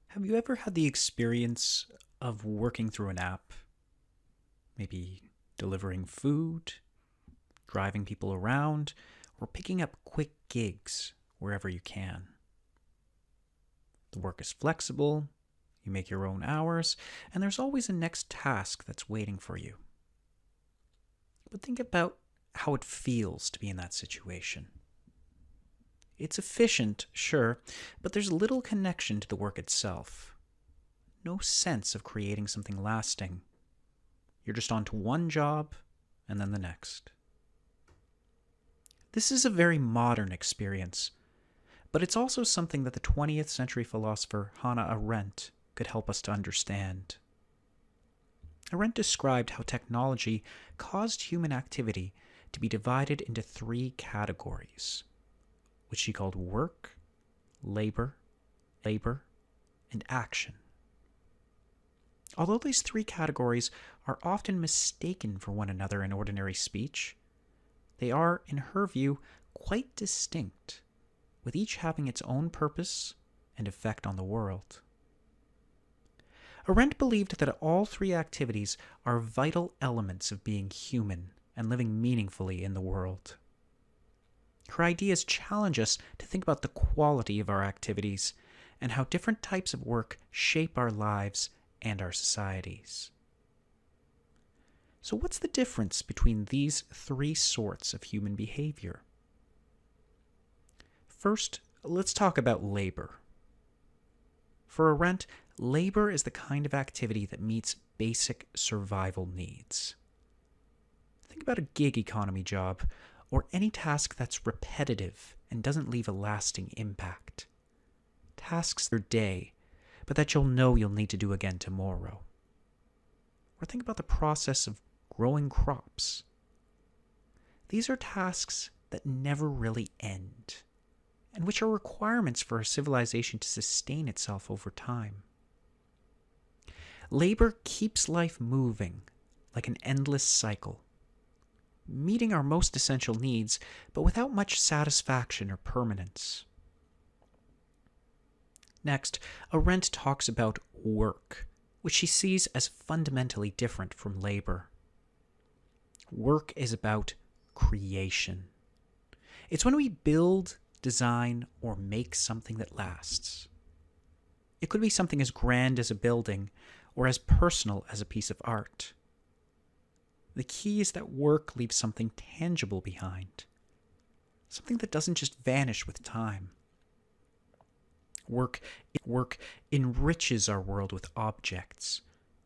Have you ever had the experience of working through an app? Maybe delivering food, driving people around, or picking up quick gigs wherever you can. The work is flexible, you make your own hours, and there's always a next task that's waiting for you. But think about how it feels to be in that situation. It's efficient, sure, but there's little connection to the work itself. No sense of creating something lasting. You're just on to one job and then the next. This is a very modern experience, but it's also something that the 20th century philosopher Hannah Arendt could help us to understand. Arendt described how technology caused human activity to be divided into three categories, which she called work, labor, and action. Although these three categories are often mistaken for one another in ordinary speech, they are, in her view, quite distinct, with each having its own purpose and effect on the world. Arendt believed that all three activities are vital elements of being human and living meaningfully in the world. Her ideas challenge us to think about the quality of our activities and how different types of work shape our lives and our societies. So what's the difference between these three sorts of human behavior? First, let's talk about labor. For Arendt, labor is the kind of activity that meets basic survival needs. Think about a gig economy job, or any task that's repetitive and doesn't leave a lasting impact. Tasks per day, but that you'll know you'll need to do again tomorrow. Or think about the process of growing crops. These are tasks that never really end, and which are requirements for a civilization to sustain itself over time. Labor keeps life moving like an endless cycle, meeting our most essential needs, but without much satisfaction or permanence. Next, Arendt talks about work, which she sees as fundamentally different from labor. Work is about creation. It's when we build, design, or make something that lasts. It could be something as grand as a building, or as personal as a piece of art. The key is that work leaves something tangible behind, something that doesn't just vanish with time. Work enriches our world with objects,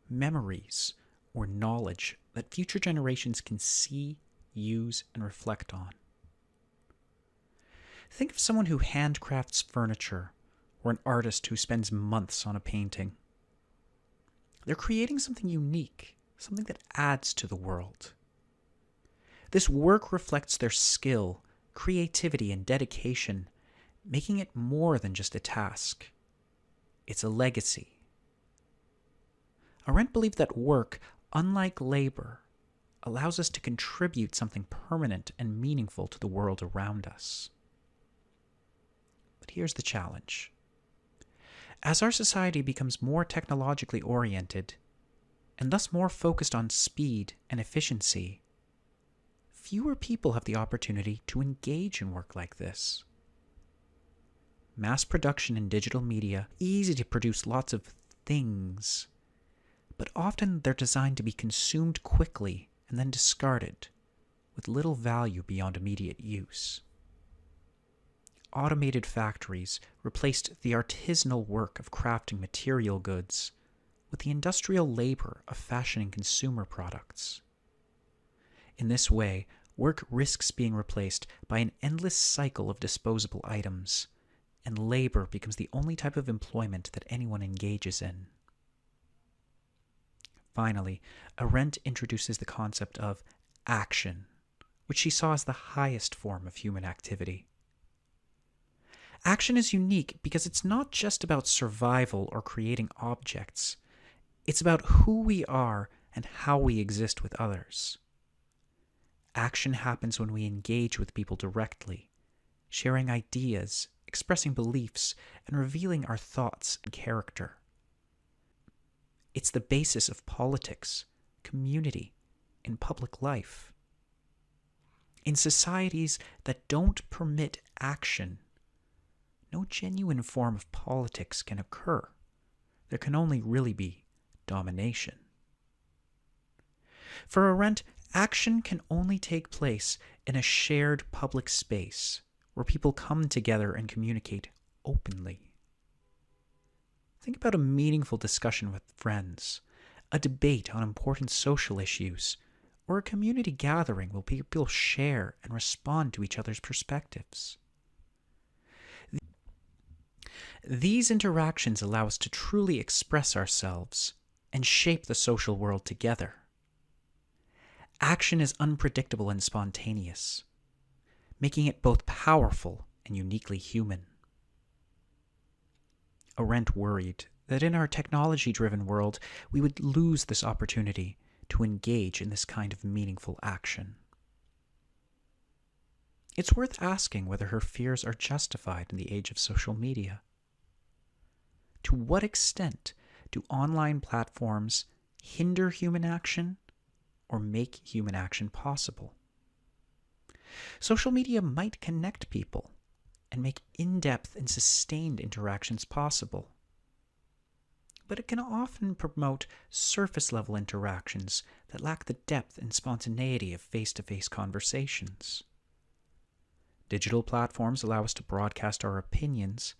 memories, or knowledge that future generations can see, use, and reflect on. Think of someone who handcrafts furniture, or an artist who spends months on a painting. They're creating something unique, something that adds to the world. This work reflects their skill, creativity, and dedication, making it more than just a task. It's a legacy. Arendt believed that work, unlike labor, allows us to contribute something permanent and meaningful to the world around us. But here's the challenge. As our society becomes more technologically oriented, and thus more focused on speed and efficiency, fewer people have the opportunity to engage in work like this. Mass production in digital media, easy to produce lots of things, but often they're designed to be consumed quickly and then discarded, with little value beyond immediate use. Automated factories replaced the artisanal work of crafting material goods with the industrial labor of fashioning consumer products. In this way, work risks being replaced by an endless cycle of disposable items, and labor becomes the only type of employment that anyone engages in. Finally, Arendt introduces the concept of action, which she saw as the highest form of human activity. Action is unique because it's not just about survival or creating objects. It's about who we are and how we exist with others. Action happens when we engage with people directly, sharing ideas, expressing beliefs, and revealing our thoughts and character. It's the basis of politics, community, and public life. In societies that don't permit action, no genuine form of politics can occur. There can only really be domination. For Arendt, action can only take place in a shared public space where people come together and communicate openly. Think about a meaningful discussion with friends, a debate on important social issues, or a community gathering where people share and respond to each other's perspectives. These interactions allow us to truly express ourselves and shape the social world together. Action is unpredictable and spontaneous, making it both powerful and uniquely human. Arendt worried that in our technology-driven world, we would lose this opportunity to engage in this kind of meaningful action. It's worth asking whether her fears are justified in the age of social media. To what extent do online platforms hinder human action or make human action possible? Social media might connect people and make in-depth and sustained interactions possible. But it can often promote surface-level interactions that lack the depth and spontaneity of face-to-face conversations. Digital platforms allow us to broadcast our opinions,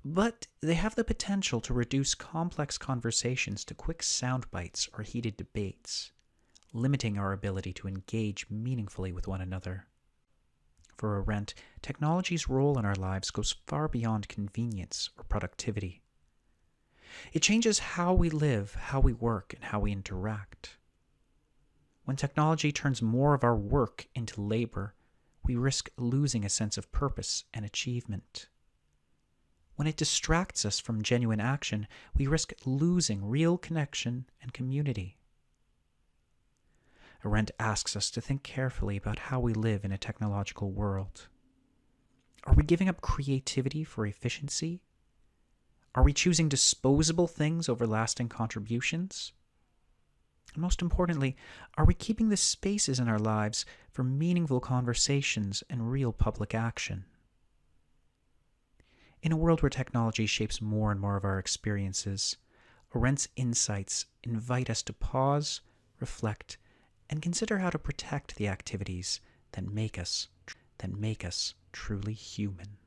but they have the potential to reduce complex conversations to quick sound bites or heated debates, limiting our ability to engage meaningfully with one another. For Arendt, technology's role in our lives goes far beyond convenience or productivity. It changes how we live, how we work, and how we interact. When technology turns more of our work into labor, we risk losing a sense of purpose and achievement. When it distracts us from genuine action, we risk losing real connection and community. Arendt asks us to think carefully about how we live in a technological world. Are we giving up creativity for efficiency? Are we choosing disposable things over lasting contributions? And most importantly, are we keeping the spaces in our lives for meaningful conversations and real public action? In a world where technology shapes more and more of our experiences, Arendt's insights invite us to pause, reflect, and consider how to protect the activities that make us truly human.